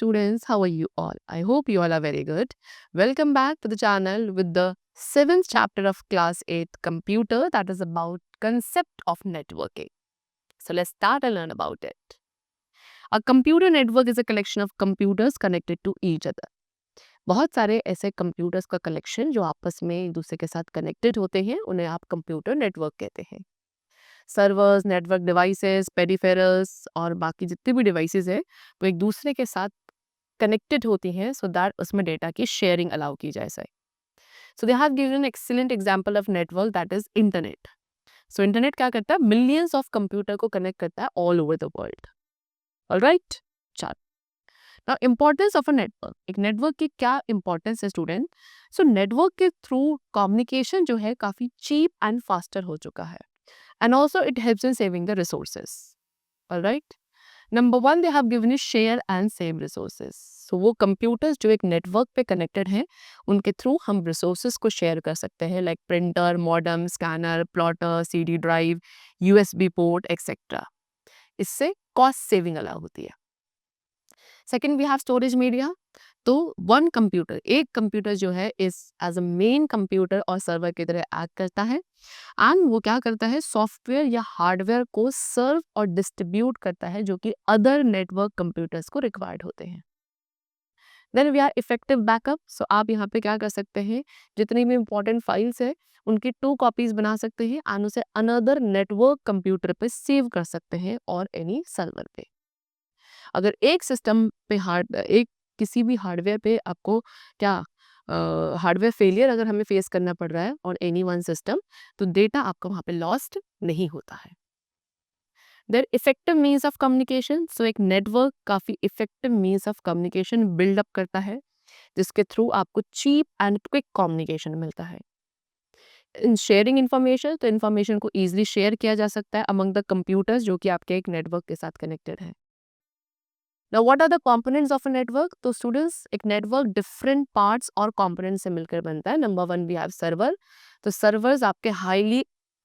students, how are you all? I hope you all are very good. Welcome back to the channel with the 7th chapter of class 8 computer, that is about concept of networking. So let's start and learn about it. A computer network is a collection of computers connected to each other. बहुत सारे ऐसे computers का collection जो आपस में एक दूसरे के साथ कनेक्टेड होते हैं, उन्हें आप कंप्यूटर नेटवर्क कहते हैं. सर्वर्स, नेटवर्क डिवाइसेस, पेरिफेरल्स और बाकी जितने भी डिवाइसेस हैं वो एक दूसरे के साथ कनेक्टेड होती हैं सो दैट उसमें डेटा की शेयरिंग अलाउ की जाए. So they have given an excellent example of network, that is internet. So internet क्या करता है? मिलियंस ऑफ कंप्यूटर को कनेक्ट करता है all over the world. Alright, चलो. Now importance of a network. एक नेटवर्क की क्या इंपॉर्टेंस है स्टूडेंट? सो नेटवर्क के थ्रू कम्युनिकेशन जो है काफ़ी चीप एंड फास्टर हो चुका है. And also it helps in saving the resources. All right. Number one, they have given is share and save resources. So वो computers जो एक network पे connected हैं, उनके through हम resources को share कर सकते हैं like printer, modem, scanner, plotter, CD drive, USB port, etc. इससे cost saving allow होती है. Second, we have storage media. तो वन कंप्यूटर, एक कंप्यूटर जो है इस एज अ मेन कंप्यूटर और सर्वर की तरह एक्ट करता है एंड वो क्या करता है? सॉफ्टवेयर या हार्डवेयर को सर्व और डिस्ट्रीब्यूट करता है जो कि अदर नेटवर्क कंप्यूटर्स को रिक्वायर्ड होते हैं. Then we are effective backup. So आप यहाँ पे क्या कर सकते हैं? जितनी भी इंपॉर्टेंट फाइल्स है उनकी 2 कॉपीज बना सकते हैं एंड उसे अनदर नेटवर्क कंप्यूटर पे सेव कर सकते हैं और एनी सर्वर पे. अगर एक सिस्टम पे एक किसी भी हार्डवेयर पे आपको क्या हार्डवेयर फेलियर अगर हमें फेस करना पड़ रहा है और एनी वन सिस्टम, तो डेटा आपका वहाँ पे लॉस्ट नहीं होता है. They're effective means of communication. So एक नेटवर्क काफ़ी effective means of communication buildup करता है जिसके थ्रू आपको चीप एंड क्विक कम्युनिकेशन मिलता है. इन शेयरिंग इन्फॉर्मेशन, तो इन्फॉर्मेशन को ईजिली शेयर किया जा सकता है अमंग द कंप्यूटर्स जो कि आपके एक नेटवर्क के साथ कनेक्टेड है. Now, what are the components of a network? तो students, एक network different parts और components से मिलकर बनता है. Number one, we have server. तो servers आपके highly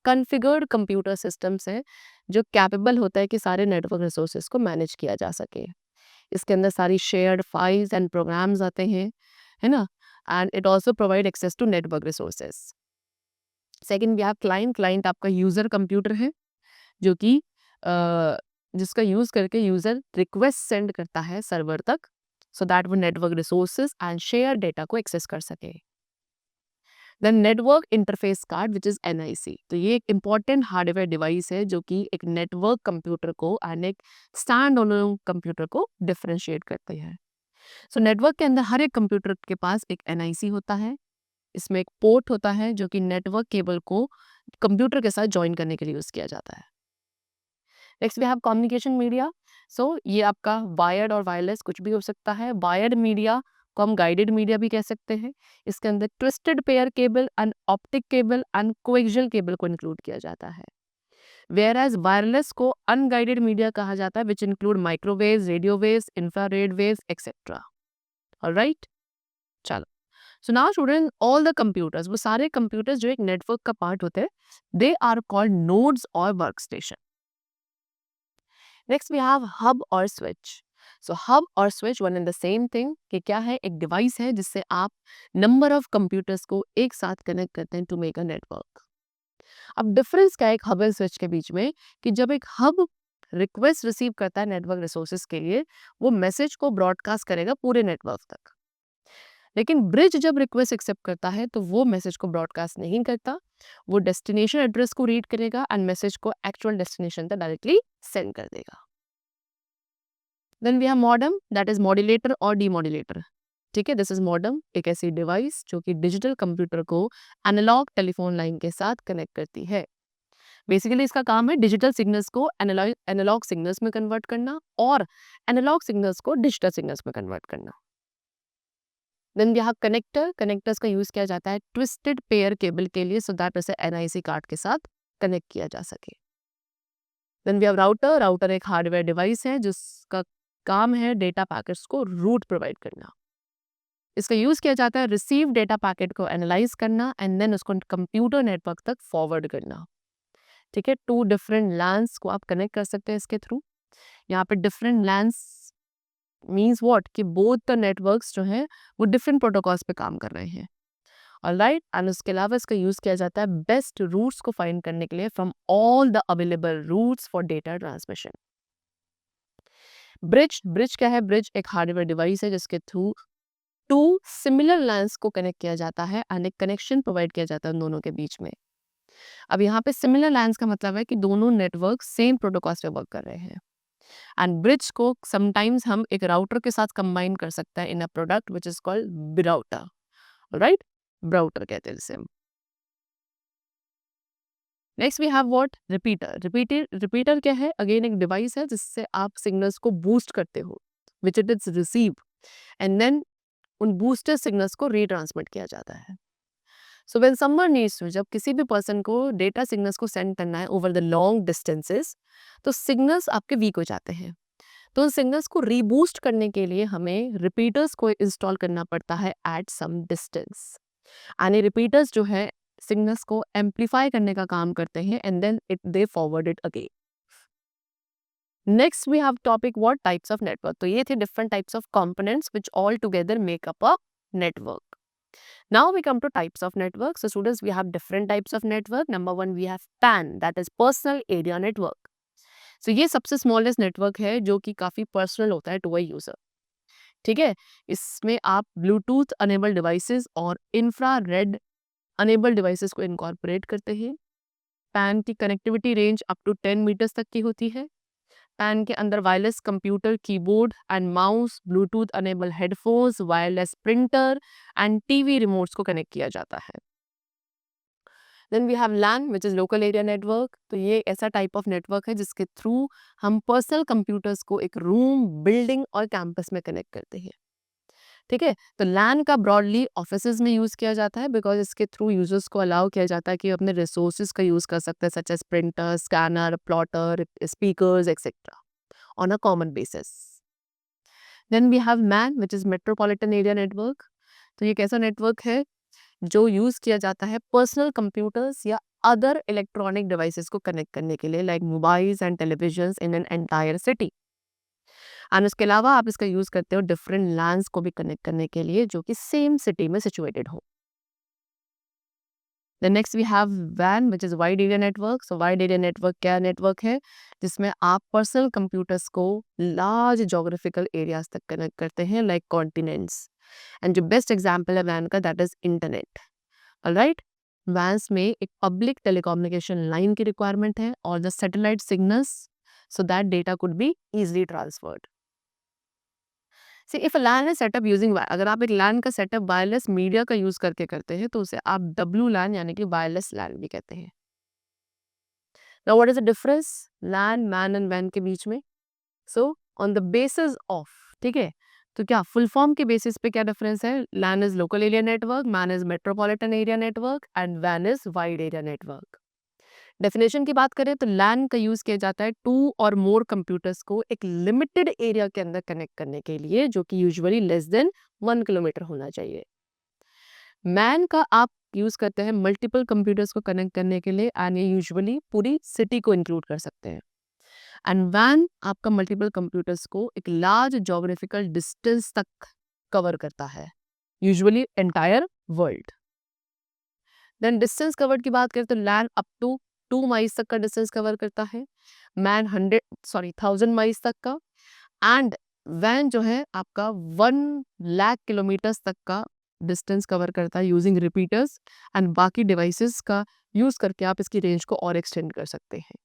configured computer systems हैं जो capable होता है कि सारे network resources को manage किया जा सके. इसके अंदर सारी shared files and programs आते हैं, है ना? And it also provide access to network resources. Second, we have client. Client आपका user computer है जो कि जिसका यूज करके यूजर रिक्वेस्ट सेंड करता है सर्वर तक सो दैट वो network resources and share data को एक्सेस कर सके. Then network interface card which is NIC. तो ये एक इम्पॉर्टेंट हार्डवेयर डिवाइस है जो कि एक नेटवर्क कंप्यूटर को एंड एक स्टैंड ऑन कंप्यूटर को डिफरेंशिएट करती है. सो नेटवर्क के अंदर हर एक कंप्यूटर के पास एक NIC होता है. इसमें एक पोर्ट होता है जो कि नेटवर्क केबल को कंप्यूटर के साथ ज्वाइन करने के लिए यूज किया जाता है. Next we have communication media. So ये आपका वायर्ड और वायरलेस कुछ भी हो सकता है. वायर्ड मीडिया को हम गाइडेड मीडिया भी कह सकते हैं. इसके अंदर twisted pair cable and optic cable and coaxial cable को इंक्लूड किया जाता है. वेयर एज वायरलेस को अनगाइडेड मीडिया कहा जाता है which include microwaves, radio waves, infrared waves etcetera. Alright, चलो. So now student, all the computers, वो सारे कंप्यूटर्स जो एक नेटवर्क का पार्ट होते हैं, दे आर कॉल्ड नोड्स और workstation. Next we have hub और स्विच. सो हब और switch one and the same thing कि क्या है? एक डिवाइस है जिससे आप नंबर ऑफ कंप्यूटर्स को एक साथ कनेक्ट करते हैं टू मेक अ नेटवर्क. अब डिफरेंस क्या है एक हब एंड स्विच के बीच में? कि जब एक हब रिक्वेस्ट रिसीव करता है नेटवर्क रिसोर्सेज के लिए, वो मैसेज को ब्रॉडकास्ट करेगा पूरे नेटवर्क तक. लेकिन ब्रिज जब रिक्वेस्ट एक्सेप्ट करता है तो वो मैसेज को ब्रॉडकास्ट नहीं करता, वो डेस्टिनेशन एड्रेस को रीड करेगा एंड मैसेज को एक्चुअल डेस्टिनेशन तक डायरेक्टली सेंड कर देगा. Then we have modem, that is modulator और डीमॉड्यूलेटर. ठीक है, दिस इज मॉडेम, एक ऐसी डिवाइस जो कि डिजिटल कंप्यूटर को एनालॉग टेलीफोन लाइन के साथ कनेक्ट करती है. बेसिकली इसका काम है डिजिटल सिग्नल्स को एनालॉग सिग्नल्स में कन्वर्ट करना और एनालॉग सिग्नल्स को डिजिटल सिग्नल्स में कन्वर्ट करना. Then we have connector. Connectors का यूज किया जाता है ट्विस्टेड पेयर केबल के लिए सो दैट उसे NIC कार्ड के साथ कनेक्ट किया जा सके. Then we have router. Router एक हार्डवेयर डिवाइस है जिसका काम है डेटा पैकेट्स को रूट प्रोवाइड करना. इसका यूज किया जाता है रिसीव डेटा पैकेट को एनालाइज करना एंड देन उसको कंप्यूटर नेटवर्क तक फॉरवर्ड करना. ठीक है, 2 डिफरेंट लैंस को आप कनेक्ट कर सकते हैं इसके थ्रू. यहाँ पे डिफरेंट लैंस मीन्स वॉट कि बोथ द नेटवर्क्स जो हैं वो डिफरेंट प्रोटोकॉल्स पे काम कर रहे हैं। ऑलराइट, एंड उसके अलावा इसका यूज़ किया जाता है बेस्ट रूट्स को फाइंड करने के लिए from all the available routes for data transmission. Bridge, bridge क्या है? ब्रिज एक हार्डवेयर डिवाइस है जिसके थ्रू टू सिमिलर लाइंस को कनेक्ट किया जाता है एंड एक कनेक्शन प्रोवाइड किया जाता है उन दोनों के बीच में। अब यहाँ पे सिमिलर लाइंस का मतलब है कि दोनों नेटवर्क सेम प्रोटोकॉल पे वर्क कर रहे हैं। एंड ब्रिज को समटाइम्स हम एक राउटर के साथ कंबाइन कर सकते हैं in a product which is called brouter. Right, brouter कहते हैं इसे। Next we have what? Repeater. Repeater क्या है? अगेन एक डिवाइस है जिससे आप सिग्नल्स को बूस्ट करते हो which it is receive and then उन बूस्टेड सिग्नल्स को रीट्रांसमिट किया जाता है। So when someone needs to, जब किसी भी पर्सन को डेटा सिग्नल्स को सेंड करना है ओवर द लॉन्ग डिस्टेंसेस, तो सिग्नल्स आपके वीक हो जाते हैं। तो उन सिग्नल्स को रीबूस्ट करने के लिए हमें रिपीटर्स को इंस्टॉल करना पड़ता है एट सम डिस्टेंस। एंड ये रिपीटर्स जो है सिग्नल्स को एम्पलीफाई करने का काम करते हैं and then it they forward it again. Next we have topic what? Types of network. तो ये थे different types of components which all together make up a network. Now we come to types of network. So students, we have different types of network. Number one, we have PAN, that is Personal Area Network. So ये सबसे smallest network है जो कि काफ़ी personal होता है to a user. ठीक है, इसमें आप Bluetooth enabled devices और infrared enabled devices को incorporate करते हैं। PAN की connectivity range up to 10 meters तक की होती है। पैन के अंदर wireless computer, keyboard and mouse, Bluetooth enable headphones, wireless printer and TV remotes को कनेक्ट किया जाता है। Then we have LAN which is local area network. तो ये ऐसा टाइप ऑफ नेटवर्क है जिसके थ्रू हम पर्सनल कंप्यूटर्स को एक रूम, बिल्डिंग और कैंपस में कनेक्ट करते हैं। ठीक है, तो लैन का ब्रॉडली ऑफिसेज में यूज़ किया जाता है बिकॉज इसके थ्रू यूजर्स को अलाउ किया जाता है कि अपने रिसोर्सेज का यूज़ कर सकते हैं such as printer, scanner, plotter, speakers etcetera on a common basis. Then we have MAN which is Metropolitan Area Network. तो ये कैसा नेटवर्क है जो यूज़ किया जाता है पर्सनल कंप्यूटर्स या अदर इलेक्ट्रॉनिक डिवाइसेस को कनेक्ट करने के लिए like mobiles and televisions in an entire city. And उसके अलावा आप इसका यूज़ करते हो डिफरेंट लैंड्स को भी कनेक्ट करने के लिए जो कि सेम सिटी में सिचुएटेड हो। Then next we have WAN which is Wide Area Network. So Wide Area Network क्या नेटवर्क है जिसमें आप पर्सनल कंप्यूटर्स को लार्ज जोग्राफिकल एरियाज तक कनेक्ट करते हैं लाइक कॉन्टिनेंट्स। एंड जो बेस्ट एग्जांपल है WAN का that is internet. Alright, WANs में एक पब्लिक टेलीकम्युनिकेशन लाइन की रिक्वायरमेंट है और the satellite signals so that data could be easily transferred. See if LAN is setup using, अगर आप एक लैन का सेटअप वायरलेस मीडिया का यूज करके करते हैं तो उसे आप डब्ल्यू लैन यानी कि वायरलेस लैन भी कहते हैं। Now what is the difference LAN, MAN and वैन के बीच में? So on the basis of, ठीक है, तो क्या फुल फॉर्म के बेसिस पे क्या डिफरेंस है? LAN is local area network, MAN is metropolitan area network and वैन is wide area network. Definition की बात करें तो लैन का यूज किया जाता है टू और मोर कंप्यूटर्स को एक लिमिटेड एरिया के अंदर कनेक्ट करने के लिए जो कि यूजुअली लेस देन 1 किलोमीटर होना चाहिए। मैन का आप यूज करते हैं मल्टीपल कंप्यूटर्स को कनेक्ट करने के लिए एंड ये यूजुअली पूरी सिटी को इंक्लूड कर सकते हैं। एंड वैन आपका मल्टीपल कंप्यूटर्स को एक लार्ज जोग्राफिकल डिस्टेंस तक कवर करता है, usually entire world. Then distance covered की बात करें तो लैन अप टू 2 माइल्स तक का डिस्टेंस कवर करता है, मैन 1000 माइल्स तक का एंड वैन जो है आपका 1 लाख किलोमीटर्स तक का डिस्टेंस कवर करता है यूजिंग रिपीटर्स एंड बाकी डिवाइसेस का यूज करके आप इसकी रेंज को और एक्सटेंड कर सकते हैं।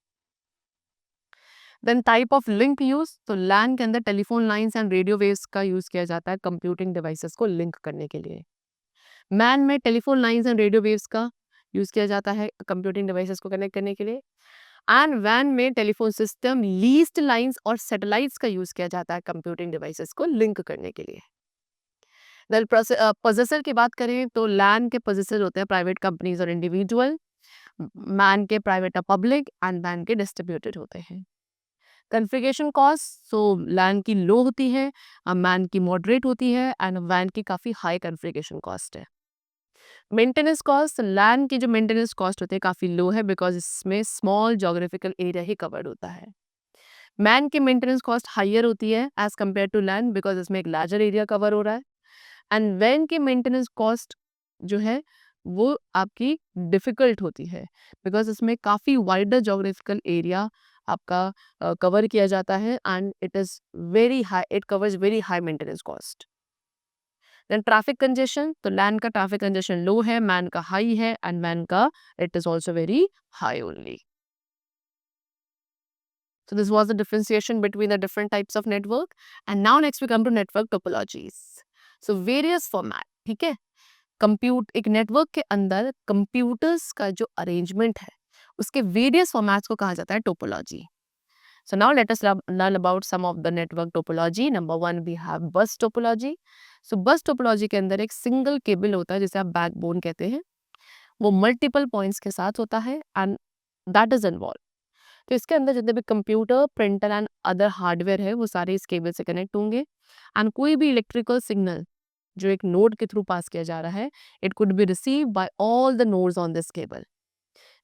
Then type of link use, तो लैन के अंदर telephone lines and radio waves का यूज किया जाता है कंप्यूटिंग डिवाइसेस को लिंक करने के लिए। मैन में telephone lines and radio waves का यूज किया जाता है कंप्यूटिंग डिवाइसेस को कनेक्ट करने के लिए। एंड वैन में टेलीफोन सिस्टम, लीस्ट लाइंस और सैटेलाइट्स का यूज किया जाता है कंप्यूटिंग डिवाइसेस को लिंक करने के लिए। देन पोजेसर की बात करें तो लैन के पोजेसर होते हैं प्राइवेट कंपनीज और इंडिविजुअल, मैन के प्राइवेट और पब्लिक एंड वैन के डिस्ट्रीब्यूटेड होते हैं। कॉन्फ़िगरेशन कॉस्ट, सो लैन की लो होती है, मैन की मॉडरेट होती है एंड वैन की काफ़ी हाई कॉन्फ़िगरेशन कॉस्ट है। मेंटेनेंस कॉस्ट, लैन की जो मेंटेनेंस कॉस्ट होती है काफ़ी लो है बिकॉज इसमें स्मॉल जोग्राफिकल एरिया ही कवर्ड होता है। मैन की मेंटेनेंस कॉस्ट हायर होती है as compare to LAN because इसमें एक लार्जर एरिया कवर हो रहा है। एंड वैन की मेंटेनेंस कॉस्ट जो है वो आपकी डिफिकल्ट होती है बिकॉज इसमें काफ़ी वाइडर जोग्राफिकल एरिया आपका कवर किया जाता है and it is very high, it covers very high maintenance cost. Then traffic congestion, तो लैंड का ट्रैफिक कंजेशन लो है, मैन का हाई है एंड मैन का it is also very high only. So this was the differentiation between the different types of network. And now next we come to network topologies. So various format, ठीक है। Compute एक network के अंदर computers का जो arrangement है उसके various formats को कहा जाता है topology. So now let us learn about some of the network topology. Number one we have bus topology. So bus topology के अंदर एक सिंगल केबल होता है जिसे आप बैकबोन कहते हैं, वो मल्टीपल पॉइंट्स के साथ होता है एंड दैट इज इन्वॉल्व। तो इसके अंदर जितने भी computer, printer and other hardware है वो सारे इस केबल से कनेक्ट होंगे एंड कोई भी इलेक्ट्रिकल सिग्नल जो एक नोड के थ्रू पास किया जा रहा है it could be receive by all the nodes on this cable,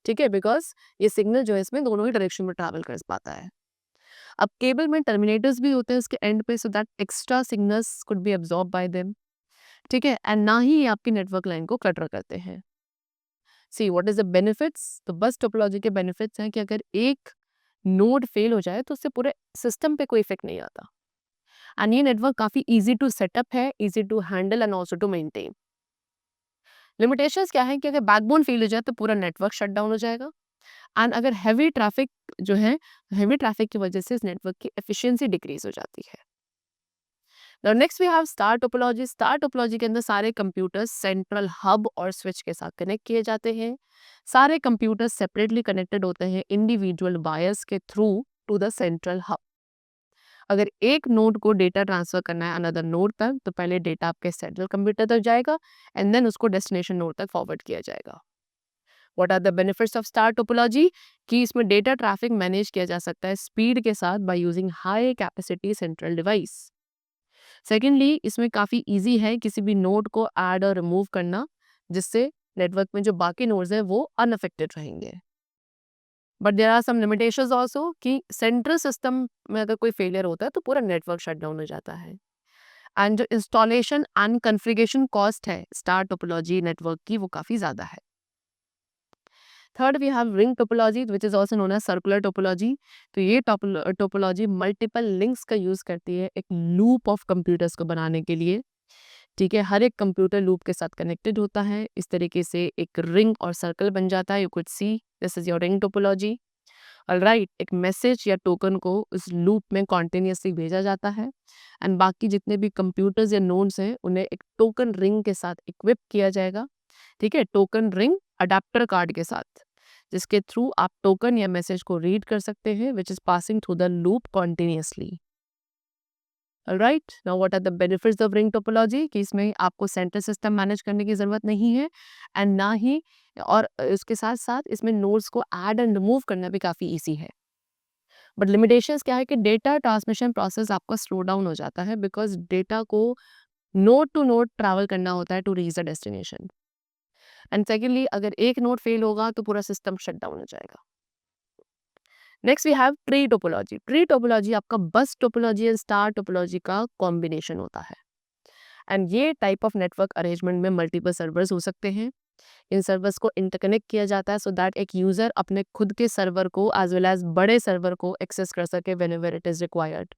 ठीक है, बिकॉज ये सिग्नल जो है इसमें दोनों ही डायरेक्शन में ट्रैवल कर पाता है। अब केबल में टर्मिनेटर्स भी होते हैं उसके एंड पे so that extra signals could be absorb bye them, ठीक है, एंड ना ही ये आपकी नेटवर्क लाइन को क्लटर करते हैं। See what is the benefits, तो बस टोपोलॉजी के बेनिफिट्स हैं कि अगर एक नोड फेल हो जाए तो उससे पूरे सिस्टम पे कोई इफेक्ट नहीं आता एंड ये नेटवर्क काफ़ी इजी टू सेटअप है, easy to handle and also to maintain. Limitations क्या है कि अगर बैकबोन फेल हो जाए तो पूरा नेटवर्क शट डाउन हो जाएगा एंड अगर हैवी ट्रैफिक जो है, हैवी ट्रैफिक की वजह से इस नेटवर्क की एफिशिएंसी डिक्रीज हो जाती है। Now next we have star topology. Star topology के अंदर सारे कंप्यूटर्स सेंट्रल हब और स्विच के साथ कनेक्ट किए जाते हैं। सारे कंप्यूटर्स सेपरेटली कनेक्टेड होते हैं इंडिविजुअल वायर्स के through to the central hub. अगर एक नोड को डेटा ट्रांसफर करना है अनदर नोड तक तो पहले डेटा आपके सेंट्रल कंप्यूटर तक जाएगा एंड देन उसको डेस्टिनेशन नोड तक फॉरवर्ड किया जाएगा। What are the benefits of star topology, कि इसमें डेटा ट्रैफिक मैनेज किया जा सकता है स्पीड के साथ by using high capacity central device. Secondly इसमें काफ़ी ईजी है किसी भी नोड को ऐड और रिमूव करना जिससे नेटवर्क में जो बाकी नोड्स हैं वो अनअफेक्टेड रहेंगे। But there are some limitations also कि सेंट्रल सिस्टम में अगर कोई फेलियर होता है तो पूरा नेटवर्क शट डाउन हो जाता है एंड जो इंस्टॉलेशन एंड कॉन्फ़िगरेशन कॉस्ट है स्टार टोपोलॉजी नेटवर्क की वो काफ़ी ज़्यादा है। Third we have ring topology which is also known as circular topology. तो ये टोपोलॉजी मल्टीपल लिंक्स का यूज़ करती है एक लूप ऑफ कंप्यूटर्स को बनाने के लिए, ठीक है, हर एक कंप्यूटर लूप के साथ कनेक्टेड होता है, इस तरीके से एक रिंग और सर्कल बन जाता है। You could see this is your ring topology. Alright, एक मैसेज या टोकन को उस लूप में कॉन्टिन्यूसली भेजा जाता है एंड बाकी जितने भी कंप्यूटर्स या नोड्स हैं उन्हें एक टोकन रिंग के साथ इक्विप किया जाएगा, ठीक है, टोकन रिंग अडेप्टर कार्ड के साथ जिसके थ्रू आप टोकन या मैसेज को रीड कर सकते हैं which is passing through the loop continuously. Right, now what are the benefits of ring topology, कि इसमें आपको सेंट्रल सिस्टम मैनेज करने की ज़रूरत नहीं है एंड ना ही, और उसके साथ साथ इसमें नोड्स को ऐड एंड रिमूव करना भी काफ़ी ईजी है। बट लिमिटेशंस क्या है कि डेटा ट्रांसमिशन प्रोसेस आपका स्लो डाउन हो जाता है बिकॉज डेटा को नोड टू नोड ट्रैवल करना होता है to reach the destination and secondly अगर एक नोड फेल होगा तो पूरा सिस्टम शट डाउन हो जाएगा। Next we have tree topology. Tree topology आपका bus topology and star topology का कॉम्बिनेशन होता है एंड ये टाइप ऑफ नेटवर्क अरेंजमेंट में मल्टीपल सर्वर्स हो सकते हैं। इन सर्वर्स को इंटरकनेक्ट किया जाता है सो दैट एक यूजर अपने खुद के सर्वर को एज वेल एज बड़े सर्वर को एक्सेस कर सके व्हेनेवर इट इज रिक्वायर्ड,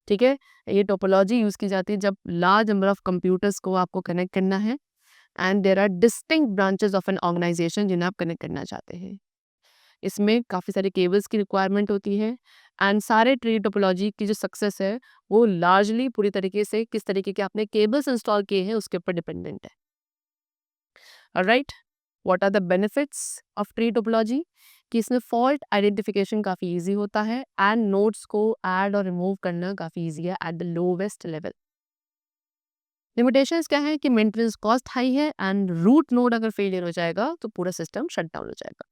ठीक है। ये टोपोलॉजी यूज की जाती है जब लार्ज नंबर ऑफ कंप्यूटर्स को आपको कनेक्ट करना है and there are distinct branches of an organisation जिन्हें आप कनेक्ट करना चाहते हैं। इसमें काफ़ी सारे केबल्स की रिक्वायरमेंट होती है एंड सारे ट्री टोपोलॉजी की जो सक्सेस है वो लार्जली पूरी तरीके से किस तरीके के आपने केबल्स इंस्टॉल किए हैं उसके ऊपर डिपेंडेंट है। Alright, what are the benefits of tree topology, कि इसमें फॉल्ट आइडेंटिफिकेशन काफ़ी इजी होता है एंड नोड्स को ऐड और रिमूव करना काफ़ी इजी है at the lowest level. Limitations क्या है कि मेंटेनेंस कॉस्ट हाई है एंड रूट नोड अगर फेलियर हो जाएगा तो पूरा सिस्टम शट डाउन हो जाएगा।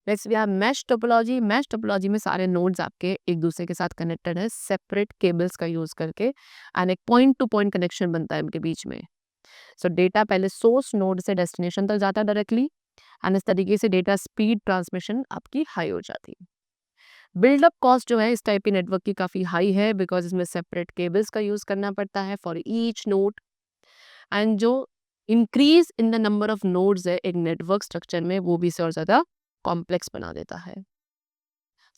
Next we have mesh topology. Mesh topology में सारे नोड्स आपके एक दूसरे के साथ कनेक्टेड है सेपरेट केबल्स का यूज करके एंड एक पॉइंट टू पॉइंट कनेक्शन बनता है इनके बीच में। सो डेटा पहले सोर्स नोड से डेस्टिनेशन तक जाता है डायरेक्टली एंड इस तरीके से डेटा स्पीड ट्रांसमिशन आपकी हाई हो जाती है। बिल्डअप कॉस्ट जो है इस टाइप की नेटवर्क की काफ़ी हाई है बिकॉज इसमें सेपरेट केबल्स का यूज़ करना पड़ता है फॉर ईच नोड, एंड जो increase in the number of nodes है एक नेटवर्क स्ट्रक्चर में वो भी इसे और ज़्यादा कॉम्प्लेक्स बना देता है।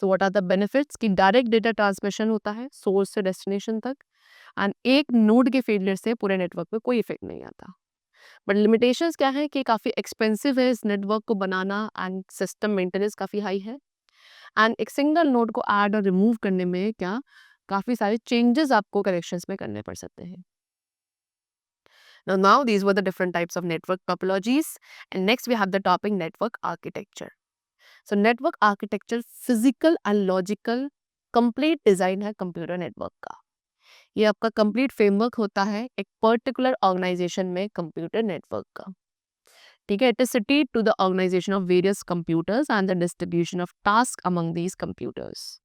So what are the benefits कि डायरेक्ट डेटा ट्रांसमिशन होता है सोर्स से डेस्टिनेशन तक, एंड एक नोड के फेलियर से पूरे नेटवर्क पे कोई इफेक्ट नहीं आता। बट लिमिटेशंस क्या है कि काफ़ी एक्सपेंसिव है इस नेटवर्क को बनाना एंड सिस्टम मेंटेनेंस काफ़ी हाई है, एंड एक सिंगल नोड को ऐड और रिमूव करने में क्या काफ़ी सारे चेंजेस आपको कनेक्शंस में करने पड़ सकते हैं। Now these were the different types of network topologies, and next we have the topic network architecture. So network architecture physical and logical complete design है कंप्यूटर नेटवर्क का। ये आपका कंप्लीट फ्रेमवर्क होता है एक पर्टिकुलर ऑर्गेनाइजेशन में computer network का। ठीक है, it is city to the organisation of various computers and the distribution of task among these computers.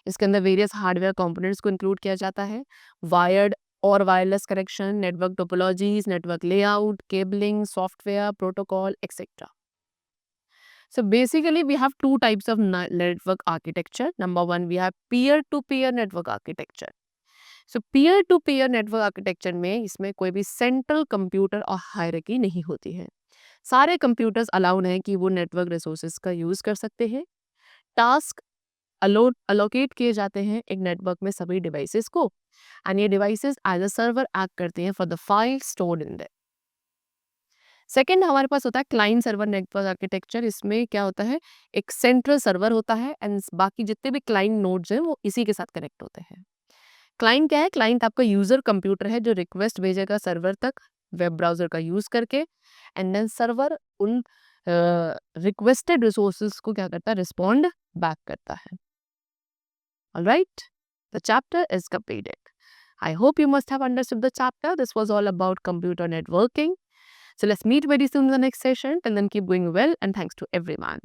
इसके अंदर वेरियस हार्डवेयर कंपोनेंट्स को इंक्लूड किया जाता है, वायर्ड और wireless connection, network topologies, network layout, cabling, software, protocol etcetera. So basically we have two types of network architecture. Number one, we have peer-to-peer network architecture. So peer-to-peer network architecture में इसमें कोई भी central computer और hierarchy नहीं होती है। सारे computers allowed हैं कि वो नेटवर्क रिसोर्सेज का यूज़ कर सकते हैं। टास्क अलोकेट किए जाते हैं एक नेटवर्क में सभी डिवाइसेस को, एंड ये devices as a server act करते हैं for the file stored in there. Second हमारे पास होता है क्लाइंट सर्वर नेटवर्क आर्किटेक्चर। इसमें क्या होता है, एक सेंट्रल सर्वर होता है एंड बाकी जितने भी क्लाइंट नोड्स हैं वो इसी के साथ कनेक्ट होते हैं। क्लाइंट क्या है, क्लाइंट आपका यूजर कंप्यूटर है जो रिक्वेस्ट भेजेगा सर्वर तक वेब ब्राउजर का यूज करके, एंड देन सर्वर उन रिक्वेस्टेड रिसोर्सेज को क्या करता है, रिस्पॉन्ड बैक करता है। Alright, the chapter is completed. I hope you must have understood the chapter. This was all about computer networking. So let's meet very soon in the next session, and then keep going well, and thanks to everyone.